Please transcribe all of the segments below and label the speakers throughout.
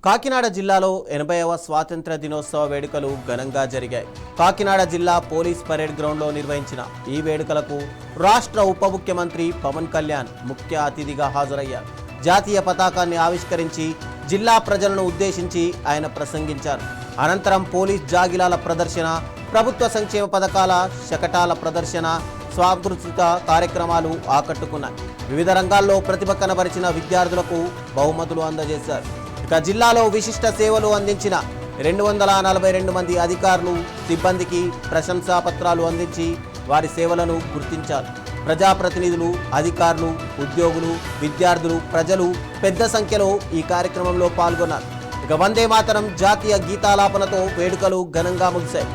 Speaker 1: కాకినాడ జిల్లాలో 80వ స్వాతంత్ర దినోత్సవ వేడుకలు ఘనంగా జరిగాయి. కాకినాడ జిల్లా పోలీస్ పరేడ్ గ్రౌండ్లో నిర్వహించిన ఈ వేడుకలకు రాష్ట్ర ఉప ముఖ్యమంత్రి పవన్ కళ్యాణ్ ముఖ్య అతిథిగా హాజరయ్యారు. జాతీయ పతాకాన్ని ఆవిష్కరించి జిల్లా ప్రజలను ఉద్దేశించి ఆయన ప్రసంగించారు. అనంతరం పోలీస్ జాగిలాల ప్రదర్శన, ప్రభుత్వ సంక్షేమ పథకాల శకటాల ప్రదర్శన, సాంస్కృతిక కార్యక్రమాలు ఆకట్టుకున్నాయి. వివిధ రంగాల్లో ప్రతిభ కనబరిచిన విద్యార్థులకు బహుమతులు అందజేశారు. ఇక జిల్లాలో విశిష్ట సేవలు అందించిన 242 మంది అధికారులు, సిబ్బందికి ప్రశంసా పత్రాలు అందించి వారి సేవలను గుర్తించారు. ప్రజాప్రతినిధులు, అధికారులు, ఉద్యోగులు, విద్యార్థులు, ప్రజలు పెద్ద సంఖ్యలో ఈ కార్యక్రమంలో పాల్గొన్నారు. ఇక వందే మాతరం జాతీయ గీతాలాపనతో వేడుకలు ఘనంగా ముగిశాయి.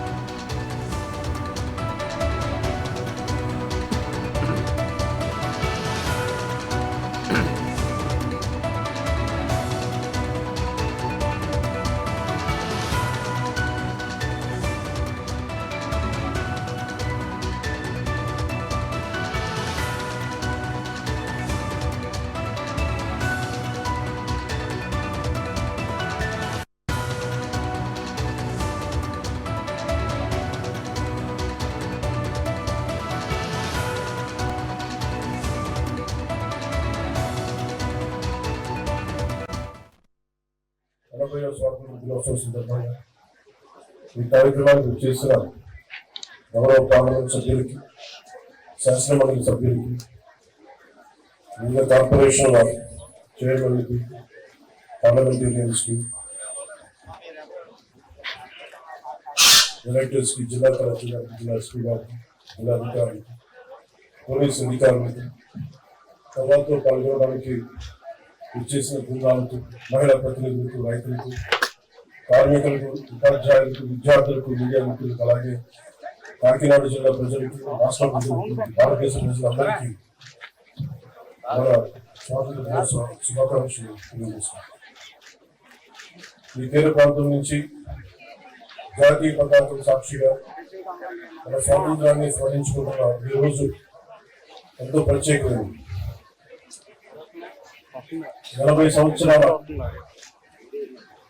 Speaker 2: స్వాతంత్ర దినోత్సవం సందర్భంగా ఈ కార్యక్రమానికి చేసిన గౌరవ పార్లమెంట్ సభ్యులకి, శాసనమండలి సభ్యులకి, వివిధ కార్పొరేషన్ల చైర్మన్లకి, పార్లమెంటేరియన్స్కి, డైరెక్టర్స్కి, జిల్లా కలెక్టర్ గారికి, జిల్లా ఎస్పీ గారికి, జిల్లా అధికారులకి, పోలీస్ అధికారులకి, తర్వాత పాల్గొనడానికి ఇచ్చేసిన బృందాలకు, మహిళా ప్రతినిధులకు, రైతులకు, కార్మికులకు, ఉపాధ్యాయులకు, విద్యార్థులకు, మీడియా మిత్రులకు, అలాగే కాకినాడ జిల్లా ప్రజలకు, రాష్ట్ర ప్రజలకు, భారతదేశ ప్రజలందరికీ మన స్వాతంత్ర దినోత్సవ శుభాకాంక్షలు తెలియజేస్తున్నాం. ఈ తీర ప్రాంతం నుంచి జాతీయ పతాకం సాక్షిగా మన స్వాతంత్రాన్ని స్మరించుకుంటున్న ఈ రోజు ఎంతో ప్రత్యేకమైనది. 80 సంవత్సరాల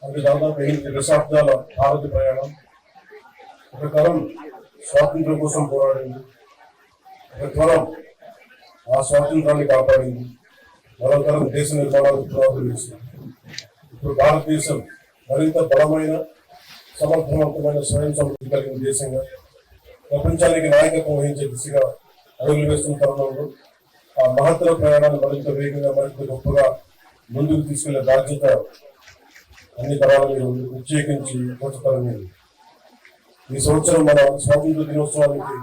Speaker 2: అంటే దాదాపు 8 దశాబ్దాల భారత ప్రయాణం. ఒక తరం స్వాతంత్రం కోసం పోరాడింది, ఒక తరం ఆ స్వాతంత్రాన్ని కాపాడింది, మరో తరం దేశ నిర్మాణానికి పునాదులు వేసింది. ఇప్పుడు భారతదేశం మరింత బలమైన, సమర్థవంతమైన, స్వయం సమృద్ధి కలిగిన దేశంగా ప్రపంచానికి నాయకత్వం వహించే దిశగా అడుగులు వేస్తున్న తరుణంలో ఆ మహత్తర ప్రయాణాన్ని మరింత వేగంగా, మరింత గొప్పగా ముందుకు తీసుకెళ్లే బాధ్యత అన్ని తరాల మీద ఉంది, ప్రత్యేకించి కొత్త తరం మీద. ఈ సంవత్సరం మన స్వాతంత్ర దినోత్సవానికి